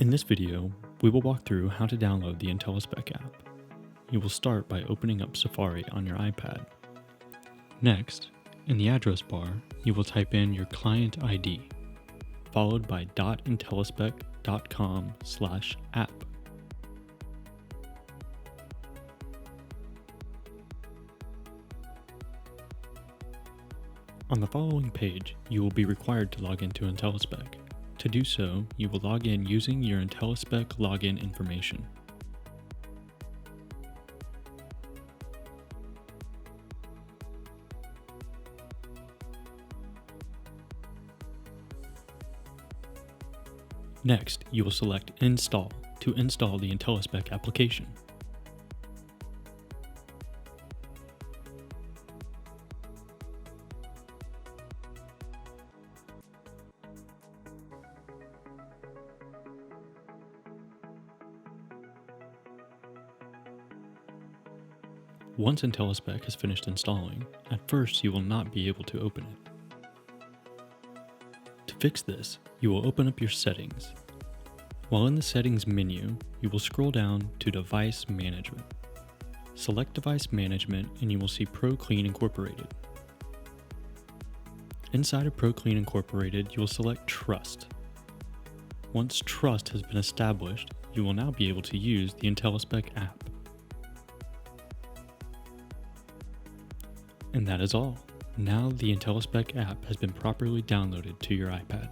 In this video, we will walk through how to download the intelliSPEC app. You will start by opening up Safari on your iPad. Next, in the address bar, you will type in your client ID, followed by .intellispec.com/app. On the following page, you will be required to log into intelliSPEC. To do so, you will log in using your intelliSPEC login information. Next, you will select Install to install the intelliSPEC application. Once intelliSPEC has finished installing, at first you will not be able to open it. To fix this, you will open up your settings. While in the settings menu, you will scroll down to Device Management. Select Device Management and you will see ProClean Incorporated. Inside of ProClean Incorporated, you will select Trust. Once Trust has been established, you will now be able to use the intelliSPEC app. And that is all. Now the intelliSPEC app has been properly downloaded to your iPad.